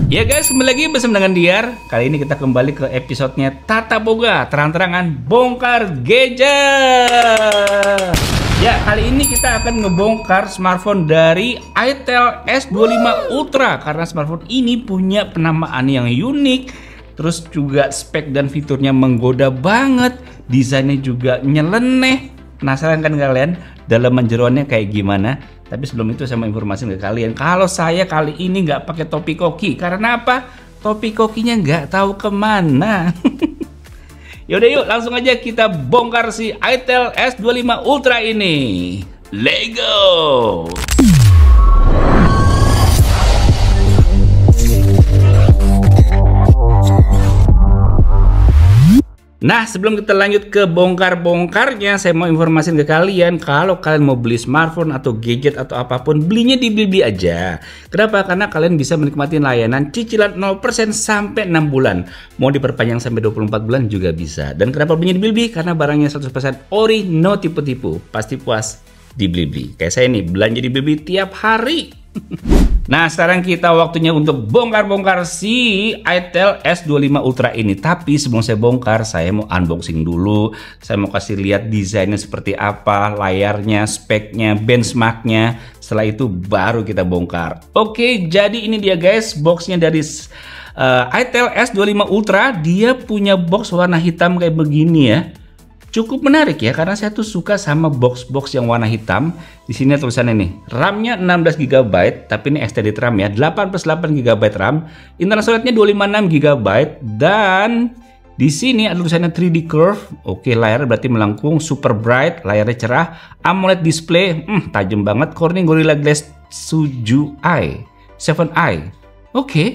Ya guys, kembali lagi bersama dengan Diar. Kali ini kita kembali ke episodenya Tata Boga, terang-terangan bongkar gadget. Ya, kali ini kita akan ngebongkar smartphone dari Itel S25 Ultra. Karena smartphone ini punya penamaan yang unik, terus juga spek dan fiturnya menggoda banget, desainnya juga nyeleneh. Penasaran kan kalian dalaman jeroannya kayak gimana? Tapi sebelum itu saya mau informasi ke kalian, kalau saya kali ini nggak pakai topi koki. Karena apa? Topi kokinya nggak tahu kemana. Yaudah yuk, langsung aja kita bongkar si Itel S25 Ultra ini. Let's go! Nah, sebelum kita lanjut ke bongkar-bongkarnya, saya mau informasiin ke kalian kalau kalian mau beli smartphone atau gadget atau apapun, belinya di Blibli aja. Kenapa? Karena kalian bisa menikmati layanan cicilan 0% sampai 6 bulan. Mau diperpanjang sampai 24 bulan juga bisa. Dan kenapa belinya di Blibli? Karena barangnya 100% ori, no tipu-tipu. Pasti puas di Blibli. Kayak saya nih, belanja di Blibli tiap hari. Nah, sekarang kita waktunya untuk bongkar-bongkar si Itel S25 Ultra ini. Tapi sebelum saya bongkar, saya mau unboxing dulu. Saya mau kasih lihat desainnya seperti apa, layarnya, speknya, benchmarknya. Setelah itu baru kita bongkar. Oke, jadi ini dia guys, boxnya dari Itel S25 Ultra. Dia punya box warna hitam kayak begini ya. Cukup menarik ya, karena saya tuh suka sama box-box yang warna hitam. Di sini tulisannya nih, RAM-nya 16 GB, tapi ini extended RAM ya, 8+8 GB RAM. Internal storage-nya 256 GB, dan di sini ada tulisannya 3D curve. Oke, layar berarti melengkung, super bright, layarnya cerah, AMOLED display, tajam banget, Corning Gorilla Glass 7i. Oke.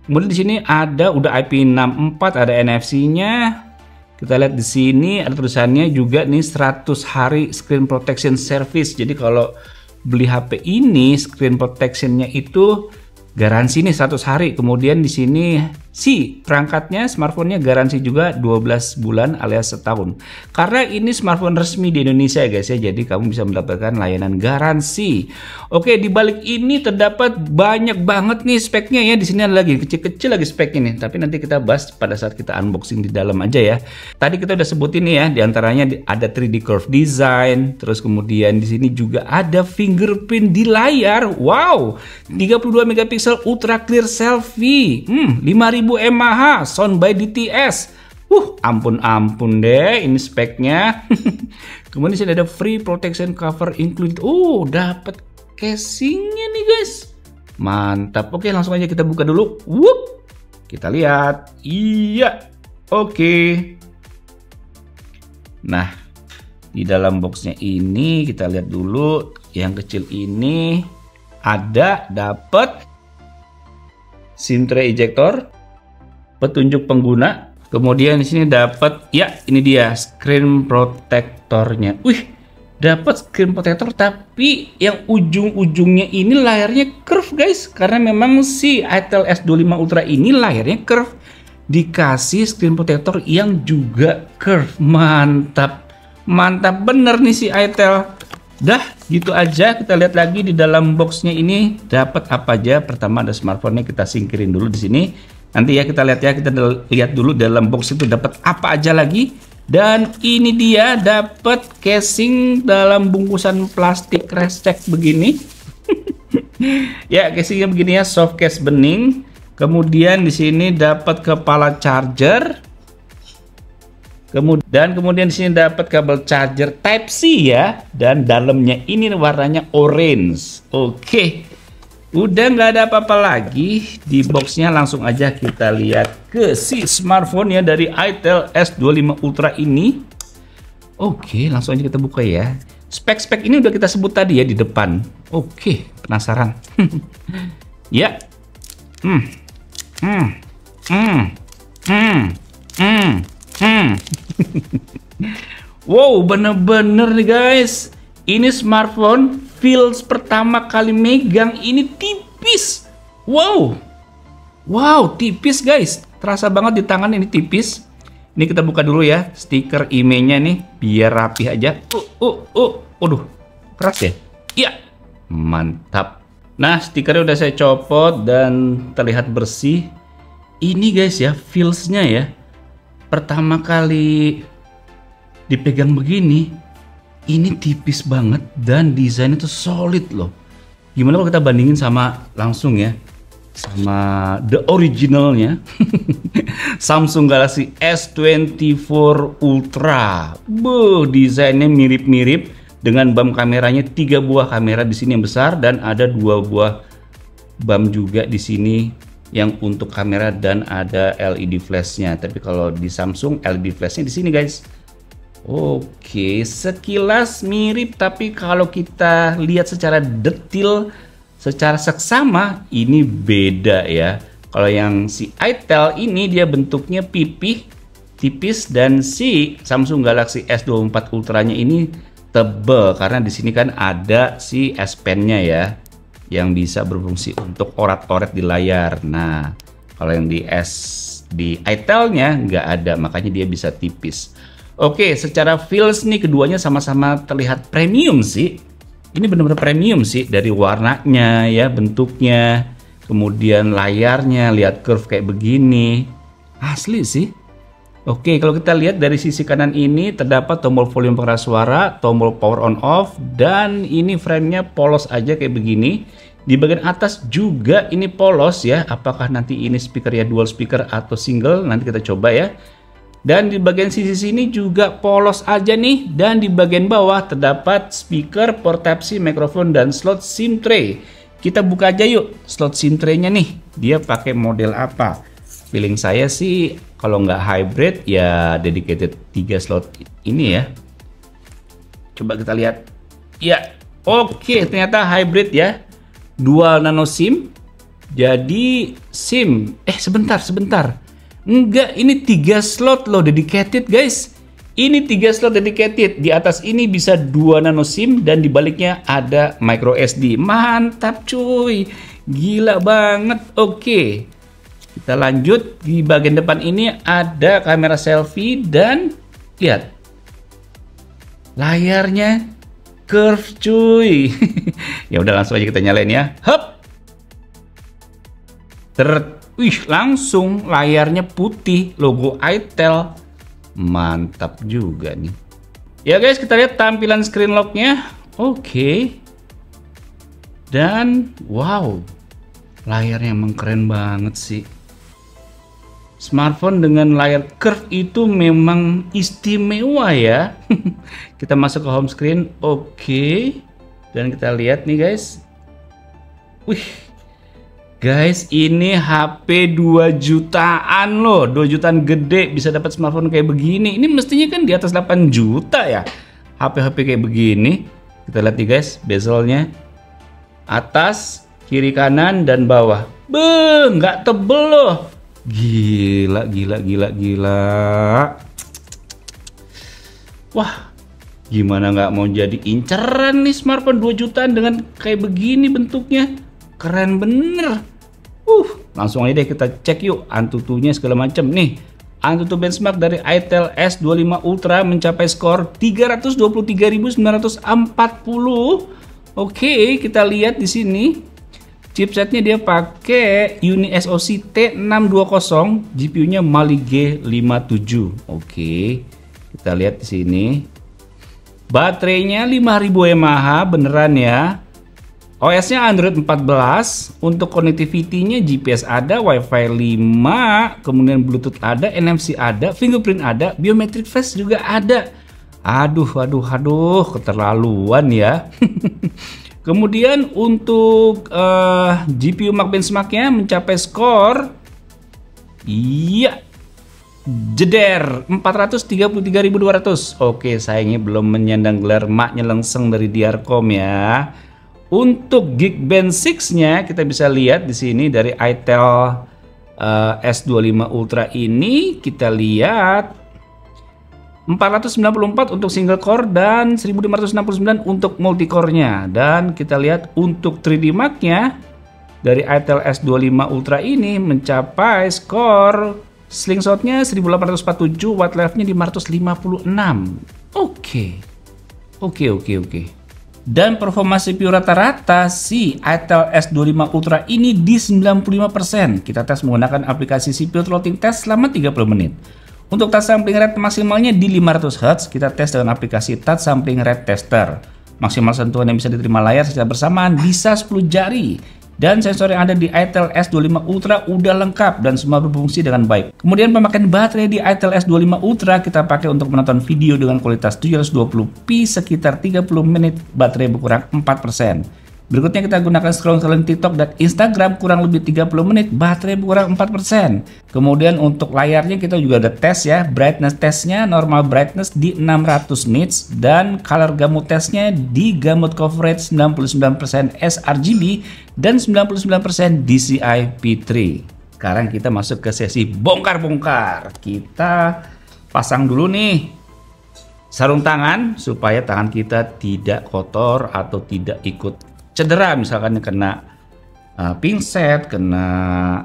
Kemudian di sini ada udah IP64, ada NFC-nya. Kita lihat di sini ada tulisannya juga nih 100 hari screen protection service. Jadi kalau beli HP ini screen protectionnya itu garansi nih 100 hari. Kemudian di sini si perangkatnya, smartphone-nya garansi juga 12 bulan alias setahun. Karena ini smartphone resmi di Indonesia ya guys ya. Jadi kamu bisa mendapatkan layanan garansi. Oke, di balik ini terdapat banyak banget nih speknya ya. Di sini ada lagi kecil-kecil lagi speknya nih. Tapi nanti kita bahas pada saat kita unboxing di dalam aja ya. Tadi kita udah sebutin nih ya. Di antaranya ada 3D curve design. Terus kemudian di sini juga ada fingerprint di layar. Wow, 32 megapiksel ultra clear selfie. 5000 mAh sound by DTS. Ampun deh ini speknya. Kemudian di sini ada free protection cover included. Dapat casingnya nih guys. Mantap. Oke, langsung aja kita buka dulu. Kita lihat. Iya. Oke. Nah, di dalam boxnya ini kita lihat dulu. Yang kecil ini dapat SIM tray ejector, petunjuk pengguna, kemudian di sini dapat ini dia screen protectornya. Dapat screen protector tapi yang ujung-ujungnya ini layarnya curve guys, karena memang si Itel S25 Ultra ini layarnya curve, dikasih screen protector yang juga curve. Mantap bener nih si Itel. Dah gitu aja. Kita lihat lagi di dalam boxnya ini dapat apa aja. Pertama ada smartphone-nya, kita singkirin dulu di sini. Nanti ya kita lihat ya, kita lihat dulu dalam box itu dapat apa aja lagi. Dan ini dia dapat casing dalam bungkusan plastik resek begini. Ya, casingnya begini ya, soft case bening. Kemudian di sini dapat kepala charger. Kemudian di sini dapat kabel charger Type C ya, dan dalamnya ini warnanya orange. Oke, udah nggak ada apa-apa lagi di boxnya. Langsung aja kita lihat ke si smartphone ya dari Itel S25 Ultra ini. Oke, langsung aja kita buka ya. Spek-spek ini udah kita sebut tadi ya di depan. Oke, penasaran? Ya. Wow, bener-bener nih guys. Ini smartphone feels pertama kali megang ini tipis. Wow, tipis guys. Terasa banget di tangan, ini tipis. Ini kita buka dulu ya stiker IMEI-nya nih biar rapi aja. Waduh, keras ya? Iya, mantap. Nah, stikernya udah saya copot dan terlihat bersih. Ini guys ya, feels-nya ya. Pertama kali dipegang begini, ini tipis banget dan desainnya tuh solid loh. Gimana kalau kita bandingin sama langsung ya, sama the originalnya Samsung Galaxy S24 Ultra. Desainnya mirip-mirip dengan bump kameranya, 3 buah kamera di sini yang besar dan ada 2 buah bump juga di sini yang untuk kamera dan ada LED flashnya. Tapi kalau di Samsung LED flashnya di sini guys. Oke, sekilas mirip, tapi kalau kita lihat secara detail, secara seksama ini beda ya. Kalau yang si itel ini dia bentuknya pipih, tipis, dan si Samsung Galaxy S24 Ultra-nya ini tebel karena di sini kan ada si S Pen-nya ya yang bisa berfungsi untuk orat-oret di layar. Nah, kalau yang di itel-nya nggak ada, makanya dia bisa tipis. Oke, secara feels nih keduanya sama-sama terlihat premium sih. Ini benar-benar premium sih, dari warnanya ya, bentuknya, kemudian layarnya, lihat curve kayak begini. Asli sih. Oke, kalau kita lihat dari sisi kanan ini terdapat tombol volume pengeras suara, tombol power on off, dan ini framenya polos aja kayak begini. Di bagian atas juga ini polos ya. Apakah nanti ini speaker ya dual speaker atau single? Nanti kita coba ya. Dan di bagian sisi sini juga polos aja nih. Dan di bagian bawah terdapat speaker, port Type-C, mikrofon, dan slot SIM tray. Kita buka aja yuk slot SIM tray-nya nih. Dia pakai model apa? Feeling saya sih kalau nggak hybrid ya dedicated 3 slot ini ya. Coba kita lihat. Ya, oke, ternyata hybrid ya. Dual nano SIM. Jadi SIM. Sebentar. Enggak, ini 3 slot loh dedicated guys. Ini 3 slot dedicated. Di atas ini bisa 2 nano SIM dan di baliknya ada micro SD. Mantap cuy. Gila banget. Oke. Kita lanjut, di bagian depan ini ada kamera selfie dan lihat layarnya curve cuy. Ya udah langsung aja kita nyalain ya. Hup. Langsung layarnya putih, logo itel. Mantap juga nih. Ya guys, kita lihat tampilan screen lock-nya. Oke. Dan wow, layarnya emang keren banget sih. Smartphone dengan layar curve itu memang istimewa ya. Kita masuk ke home screen. Oke. Dan kita lihat nih guys. Wih. Guys, ini HP 2 jutaan loh. 2 jutaan gede bisa dapat smartphone kayak begini. Ini mestinya kan di atas 8 juta ya. HP-HP kayak begini. Kita lihat nih guys, bezelnya. Atas, kiri kanan, dan bawah. Nggak tebel loh. Gila. Wah, gimana nggak mau jadi inceran nih smartphone 2 jutaan dengan kayak begini bentuknya. Keren bener. Langsung aja deh kita cek yuk Antutunya segala macam nih. Antutu benchmark dari itel S25 Ultra mencapai skor 323.940. Oke, kita lihat di sini. Chipsetnya dia pakai Uni SoC T620, GPU-nya Mali G57. Oke, kita lihat di sini. Baterainya 5000 mAh beneran ya. OS-nya Android 14. Untuk connectivity-nya GPS ada, Wi-Fi 5, kemudian Bluetooth ada, NFC ada, fingerprint ada, biometric face juga ada. Aduh, keterlaluan ya. Kemudian untuk GPU Mark benchmark-nya mencapai skor jeder 433.200. Oke, sayangnya belum menyandang gelar mak nyelengseng dari Diarcom ya. Untuk Geekbench 6-nya kita bisa lihat di sini dari itel S25 Ultra ini kita lihat 494 untuk single core dan 1569 untuk multi core-nya. Dan kita lihat untuk 3D Mark-nya dari itel S25 Ultra ini mencapai skor slingshot-nya 1847, watt life-nya 556. Oke. Dan performa CPU rata-rata si Itel S25 Ultra ini di 95%. Kita tes menggunakan aplikasi CPU throttling test selama 30 menit. Untuk touch sampling rate maksimalnya di 500 Hz, kita tes dengan aplikasi touch sampling rate tester. Maksimal sentuhan yang bisa diterima layar secara bersamaan bisa 10 jari. Dan sensor yang ada di Itel S25 Ultra udah lengkap dan semua berfungsi dengan baik. Kemudian pemakaian baterai di Itel S25 Ultra kita pakai untuk menonton video dengan kualitas 720p sekitar 30 menit, baterai berkurang 4%. Berikutnya kita gunakan scrolling TikTok dan Instagram kurang lebih 30 menit, baterai berkurang 4%. Kemudian untuk layarnya kita juga ada tes ya, brightness testnya normal brightness di 600 nits dan color gamut testnya di gamut coverage 99% sRGB dan 99% DCI P3. Sekarang kita masuk ke sesi bongkar-bongkar. Kita pasang dulu nih sarung tangan supaya tangan kita tidak kotor atau tidak ikut cedera, misalkan kena pinset, kena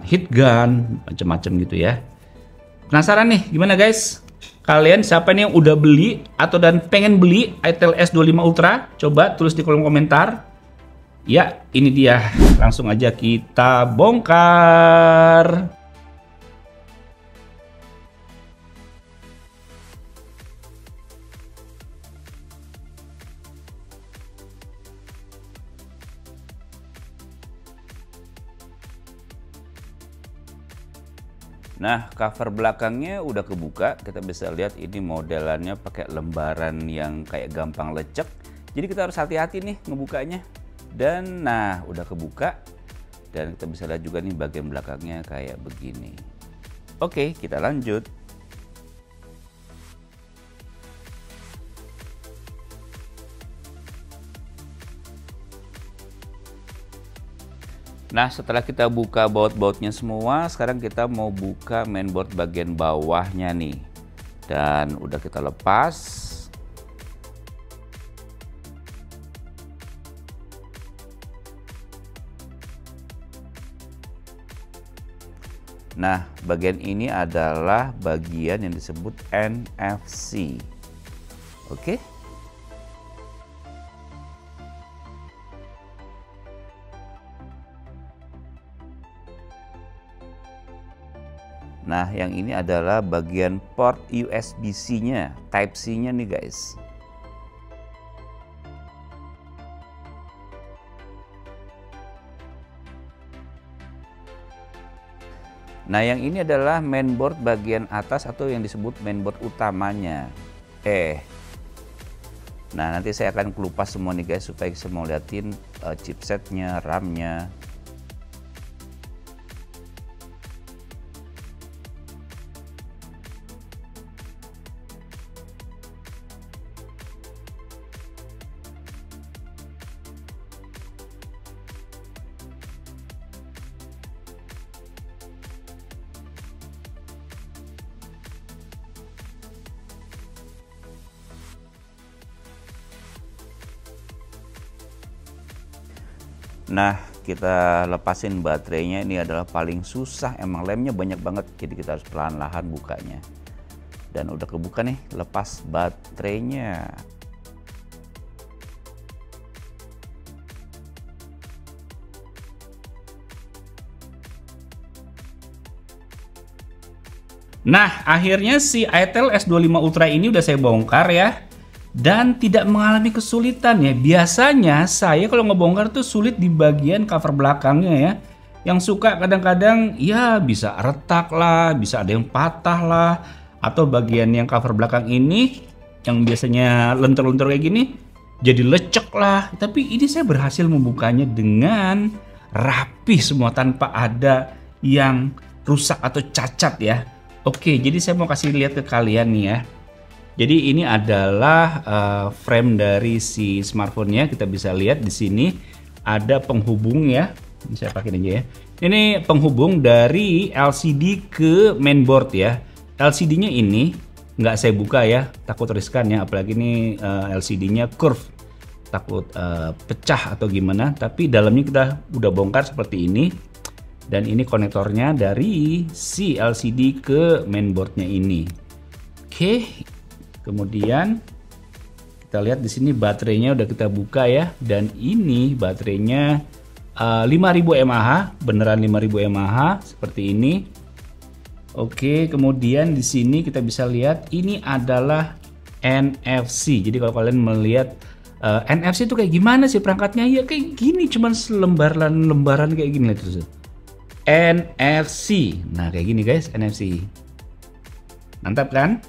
heat gun, macam-macam gitu ya. Penasaran nih gimana guys? Kalian siapa nih yang udah beli atau dan pengen beli Itel S25 Ultra? Coba tulis di kolom komentar. Ya, ini dia. Langsung aja kita bongkar. Nah, cover belakangnya udah kebuka. Kita bisa lihat ini modelannya pakai lembaran yang kayak gampang lecek. Jadi kita harus hati-hati nih ngebukanya. Dan nah, udah kebuka. Dan kita bisa lihat juga nih bagian belakangnya kayak begini. Oke, kita lanjut. Nah, setelah kita buka baut-bautnya semua, sekarang kita mau buka mainboard bagian bawahnya nih. Dan udah kita lepas. Nah, bagian ini adalah bagian yang disebut NFC. Oke. Nah, yang ini adalah bagian port USB-C-nya, Type-C-nya nih guys. Nah, yang ini adalah mainboard bagian atas atau yang disebut mainboard utamanya. Nah, nanti saya akan kelupas semua nih guys supaya bisa mau liatin chipsetnya, RAM-nya. Nah, kita lepasin baterainya. Ini adalah paling susah, emang lemnya banyak banget, jadi kita harus perlahan-lahan bukanya. Dan udah kebuka nih, lepas baterainya. Nah, akhirnya si Itel S25 Ultra ini udah saya bongkar ya. Dan tidak mengalami kesulitan ya. Biasanya saya kalau ngebongkar tuh sulit di bagian cover belakangnya ya. Yang suka kadang-kadang ya bisa retak lah, bisa ada yang patah lah. Atau bagian yang cover belakang ini yang biasanya lentur-lentur kayak gini jadi lecek lah. Tapi ini saya berhasil membukanya dengan rapi semua tanpa ada yang rusak atau cacat ya. Oke, jadi saya mau kasih lihat ke kalian nih ya. Jadi ini adalah frame dari si smartphone-nya. Kita bisa lihat di sini ada penghubung ya. Ini saya pakai aja ya. Ini penghubung dari LCD ke mainboard ya. LCD-nya ini nggak saya buka ya, takut riskan ya. Apalagi ini LCD-nya curve, takut pecah atau gimana. Tapi dalamnya kita udah bongkar seperti ini. Dan ini konektornya dari si LCD ke mainboard-nya ini. Oke. Kemudian kita kita lihat di sini baterainya udah kita buka ya, dan ini baterainya 5000 mAh, beneran 5000 mAh seperti ini. Oke, kemudian di sini kita bisa lihat ini adalah NFC. Jadi kalau kalian melihat NFC itu kayak gimana sih perangkatnya? Ya kayak gini, cuman lembaran kayak gini terus. NFC. Nah, kayak gini guys, NFC. Mantap kan?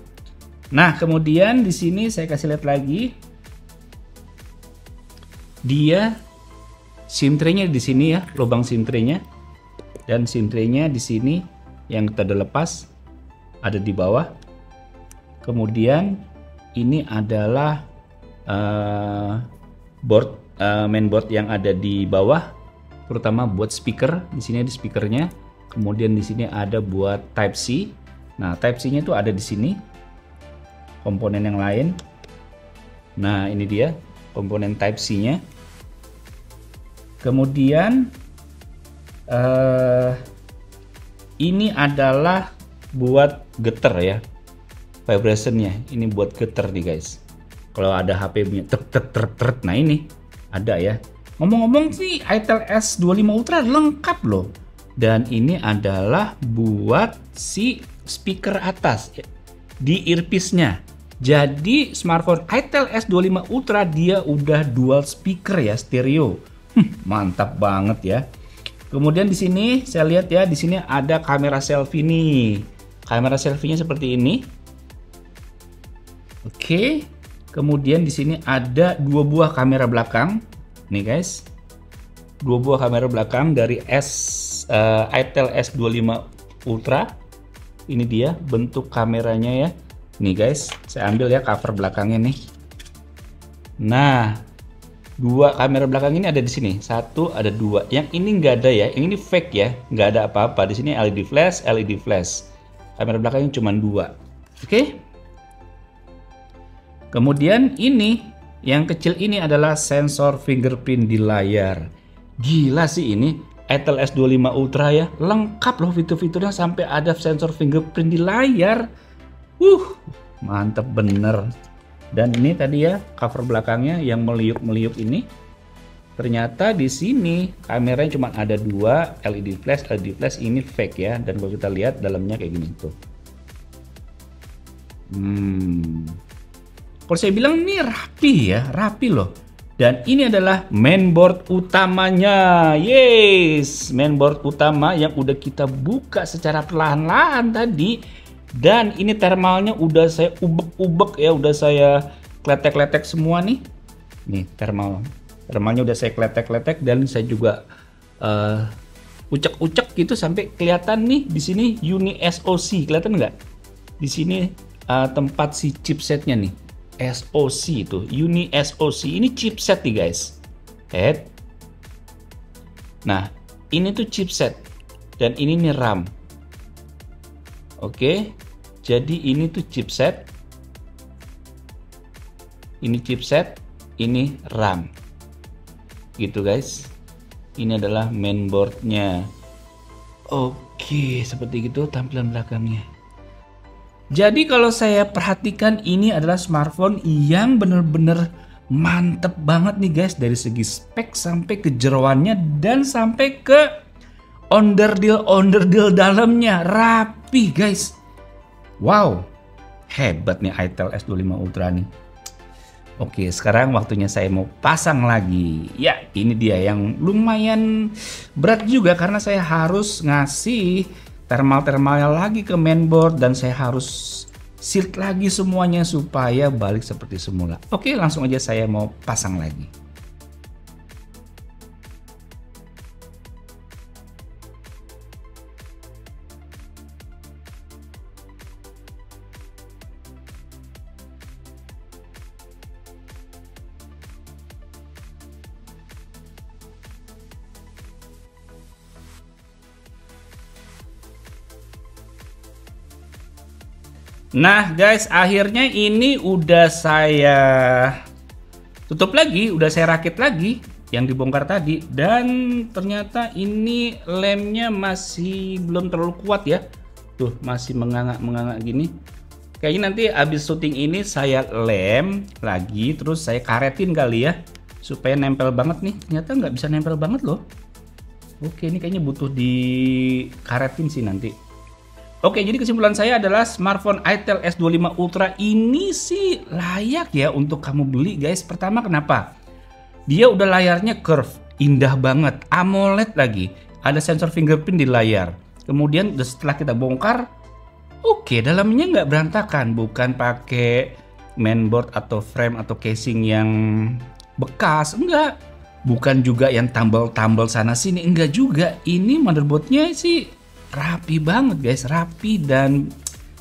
Nah, kemudian di sini saya kasih lihat lagi. Dia SIM tray-nya di sini ya, lubang SIM tray-nya. Dan SIM tray-nya di sini yang kita udah lepas ada di bawah. Kemudian ini adalah mainboard yang ada di bawah, terutama buat speaker. Di sini ada speakernya. Kemudian di sini ada buat Type C. Nah, Type C-nya itu ada di sini. Komponen yang lain. Nah, ini dia komponen Type C-nya. Kemudian ini adalah buat getar ya, vibrationnya. Ini buat getar nih guys. Kalau ada HP punya tet. Nah ini ada ya. Ngomong-ngomong sih, itel S25 Ultra lengkap loh. Dan ini adalah buat si speaker atas di earpiece-nya. Jadi smartphone itel S25 Ultra dia udah dual speaker ya, stereo. Mantap banget ya. Kemudian di sini saya lihat ya, di sini ada kamera selfie nih. Kamera selfie-nya seperti ini. Oke. Kemudian di sini ada 2 buah kamera belakang. Nih guys. 2 buah kamera belakang dari itel S25 Ultra. Ini dia bentuk kameranya ya. Nih guys, saya ambil ya cover belakangnya nih. Nah, 2 kamera belakang ini ada di sini. 1, ada 2. Yang ini nggak ada ya. Yang ini fake ya. Nggak ada apa-apa. Di sini LED flash, LED flash. Kamera belakangnya cuma 2. Oke. Kemudian ini, yang kecil ini adalah sensor fingerprint di layar. Gila sih ini. itel S25 Ultra ya. Lengkap loh fitur-fiturnya, sampai ada sensor fingerprint di layar. Mantep bener. Dan ini tadi ya cover belakangnya yang meliuk-meliuk ini. Ternyata di sini kameranya cuma ada 2, LED flash ini fake ya. Dan kalau kita lihat dalamnya kayak gini tuh. Kalau saya bilang ini rapi ya, rapi loh. Dan ini adalah mainboard utamanya. Yes, mainboard utama yang udah kita buka secara perlahan-lahan tadi. Dan ini thermalnya udah saya ubek-ubek ya, udah saya kletek-kletek semua nih. Nih thermalnya udah saya kletek-kletek, dan saya juga ucek-ucek gitu sampai kelihatan nih di sini Uni SoC, kelihatan nggak? Di sini tempat si chipsetnya nih, SoC itu, Uni SoC ini chipset nih guys. Nah ini tuh chipset, dan ini nih RAM. Oke, jadi ini tuh chipset, ini chipset, ini RAM, gitu guys. Ini adalah mainboardnya. Oke, seperti gitu tampilan belakangnya. Jadi kalau saya perhatikan, ini adalah smartphone yang bener-bener mantep banget nih guys, dari segi spek sampai ke jeroannya dan sampai ke onderdil dalamnya rapi guys. Wow, hebat nih itel S25 Ultra nih. Oke, sekarang waktunya saya mau pasang lagi. Ya, ini dia yang lumayan berat juga karena saya harus ngasih thermal-thermalnya lagi ke mainboard, dan saya harus shield lagi semuanya supaya balik seperti semula. Oke, langsung aja saya mau pasang lagi. Nah guys, akhirnya ini udah saya tutup lagi, udah saya rakit lagi yang dibongkar tadi, dan ternyata ini lemnya masih belum terlalu kuat ya. Tuh, masih menganga-menganga gini. Kayaknya nanti abis syuting ini saya lem lagi, terus saya karetin kali ya, supaya nempel banget nih. Ternyata nggak bisa nempel banget loh. Oke, ini kayaknya butuh dikaretin sih nanti. Oke, jadi kesimpulan saya adalah smartphone Itel S25 Ultra ini sih layak ya untuk kamu beli guys. Pertama kenapa? Dia udah layarnya curve, indah banget, AMOLED lagi, ada sensor fingerprint di layar. Kemudian setelah kita bongkar, oke, dalamnya nggak berantakan, bukan pakai mainboard atau frame atau casing yang bekas, enggak. Bukan juga yang tambal-tambal sana sini, enggak juga. Ini motherboardnya sih rapi banget guys, rapi dan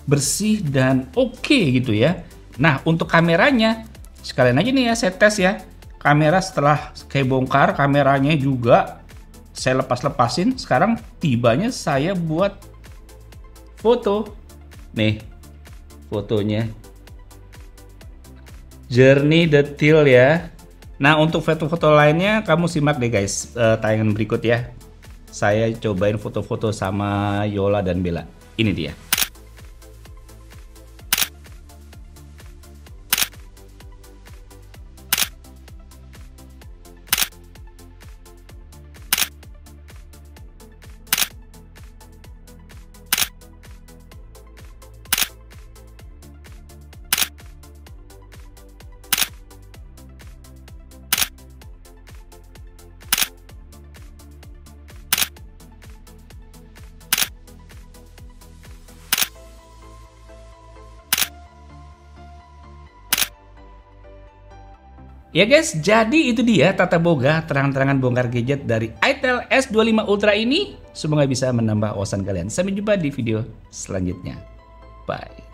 bersih dan oke gitu ya. Nah untuk kameranya, sekalian aja nih ya saya tes ya. Kamera setelah kayak bongkar, kameranya juga saya lepas-lepasin. Sekarang tibanya saya buat foto. Nih fotonya, jernih, detail ya. Nah untuk foto-foto lainnya kamu simak deh guys tayangan berikut ya. Saya cobain foto-foto sama Yola dan Bella. Ini dia. Ya guys, jadi itu dia tata boga terang-terangan bongkar gadget dari Itel S25 Ultra ini. Semoga bisa menambah wawasan kalian. Sampai jumpa di video selanjutnya. Bye.